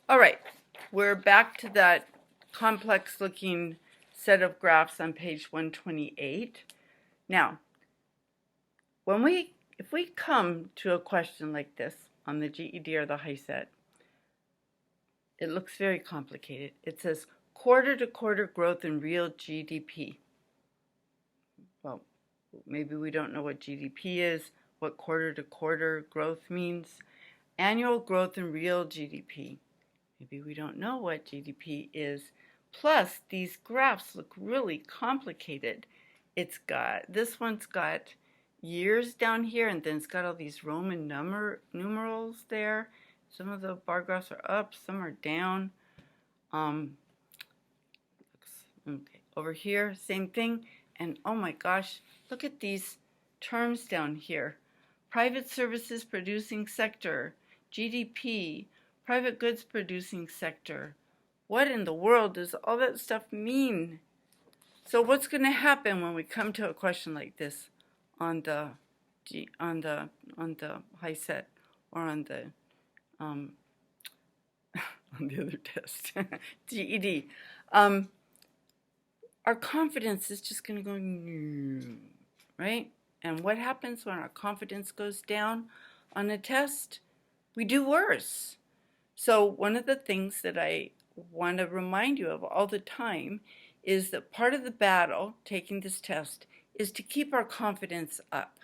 All right, we're back to that complex looking set of graphs on page 128. Now, if we come to a question like this on the GED or the HiSET, it looks very complicated. It says quarter-to-quarter growth in real GDP. Well, maybe we don't know what GDP is, what quarter-to-quarter growth means. Annual growth in real GDP. Maybe we don't know what GDP is. Plus, these graphs look really complicated. This one's got years down here, and then it's got all these Roman numerals there. Some of the bar graphs are up, some are down. Okay. Over here, same thing. And oh my gosh, look at these terms down here. Private services producing sector, GDP, private goods producing sector. What in the world does all that stuff mean? So what's going to happen when we come to a question like this on the HiSET or on the on the other test, GED? Our confidence is just going to go, right? And what happens when our confidence goes down on a test? We do worse. So one of the things that I want to remind you of all the time is that part of the battle taking this test is to keep our confidence up.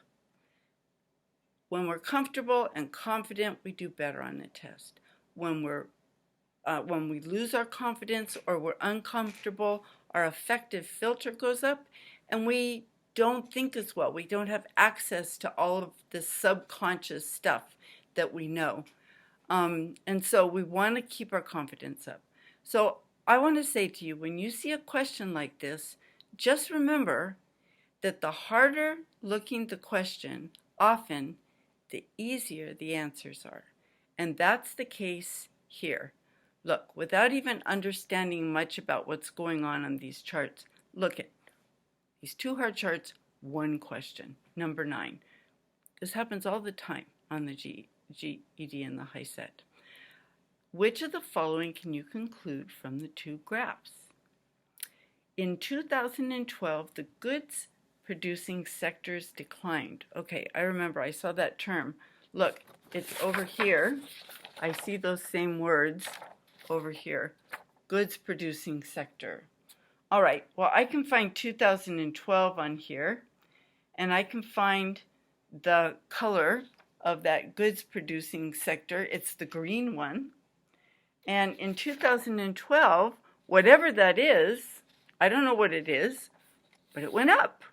When we're comfortable and confident, we do better on the test. When we lose our confidence or we're uncomfortable, our affective filter goes up and we don't think as well. We don't have access to all of the subconscious stuff that we know. And so we want to keep our confidence up. So I want to say to you, when you see a question like this, just remember that the harder looking the question, often the easier the answers are. And that's the case here. Look, without even understanding much about what's going on these charts, look at these two hard charts, one question, number 9. This happens all the time on the GED and the HiSET. Which of the following can you conclude from the two graphs? In 2012, the goods producing sectors declined. Okay, I remember I saw that term. Look, it's over here. I see those same words over here. Goods producing sector. All right, well, I can find 2012 on here, and I can find the color of that goods producing sector. It's the green one. And in 2012, whatever that is, I don't know what it is, but it went up,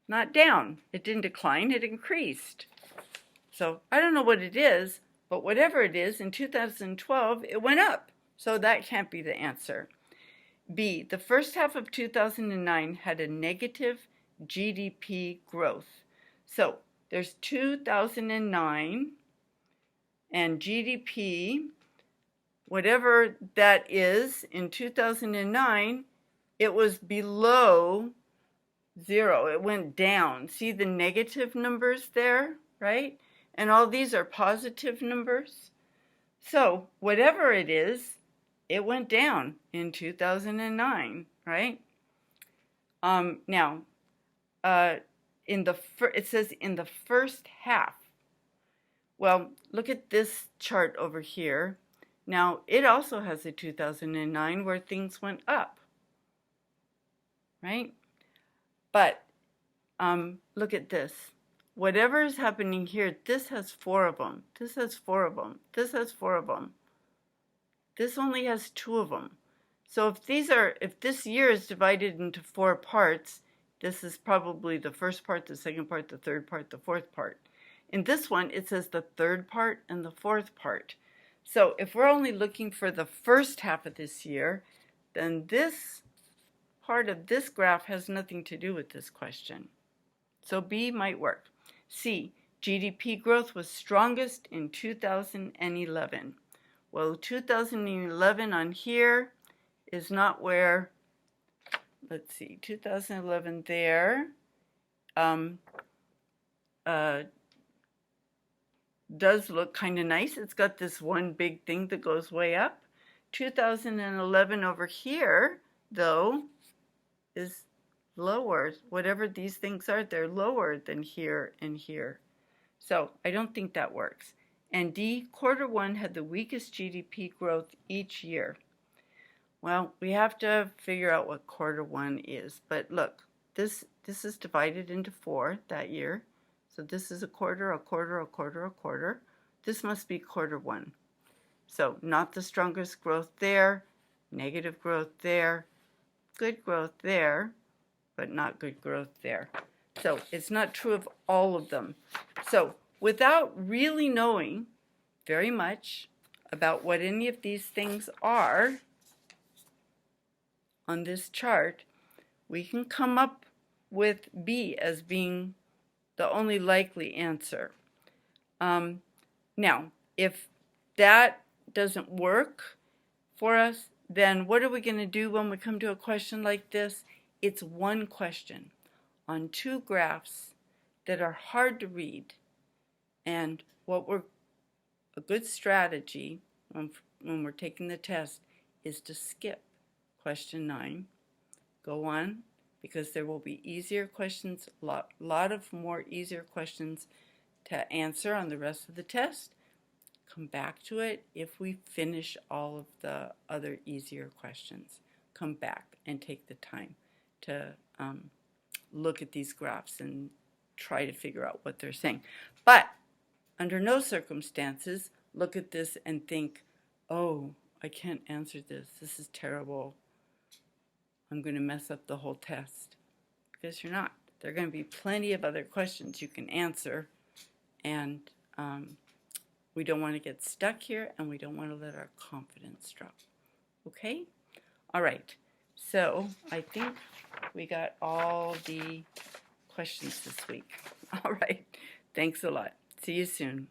not down. It didn't decline, it increased. So I don't know what it is, but whatever it is, in 2012, it went up. So that can't be the answer. B, the first half of 2009 had a negative GDP growth. So there's 2009 and GDP, whatever that is, in 2009, it was below 0. It went down. See the negative numbers there, right? And all these are positive numbers. So whatever it is, it went down in 2009, right? Now, it says in the first half. Well, look at this chart over here. Now, it also has a 2009 where things went up, right? But look at this. Whatever is happening here, this has 4 of them. This has 4 of them. This has 4 of them. This only has 2 of them. So if this year is divided into 4 parts, this is probably the first part, the second part, the third part, the fourth part. In this one, it says the third part and the fourth part. So if we're only looking for the first half of this year, then this part of this graph has nothing to do with this question. So B might work. C, GDP growth was strongest in 2011. Well, 2011 on here is not where, let's see, 2011 there. does look kind of nice. It's got this one big thing that goes way up. 2011 over here, though, is lower. Whatever these things are, they're lower than here and here. So I don't think that works. And D, quarter one had the weakest GDP growth each year. Well, we have to figure out what quarter one is. But look, this is divided into 4 that year. So this is a quarter, a quarter, a quarter, a quarter. This must be quarter one. So not the strongest growth there, negative growth there, good growth there, but not good growth there. So it's not true of all of them. So without really knowing very much about what any of these things are on this chart, we can come up with B as being the only likely answer. Now, if that doesn't work for us, then what are we going to do when we come to a question like this? It's one question on 2 graphs that are hard to read. And a good strategy when we're taking the test is to skip question 9. Go on, because there will be easier questions, a lot of more easier questions to answer on the rest of the test. Come back to it if we finish all of the other easier questions. Come back and take the time to look at these graphs and try to figure out what they're saying. But under no circumstances look at this and think, oh, I can't answer this. This is terrible. I'm going to mess up the whole test. Because you're not. There are going to be plenty of other questions you can answer, and we don't want to get stuck here, and we don't want to let our confidence drop. Okay? All right. So I think we got all the questions this week. All right. Thanks a lot. See you soon.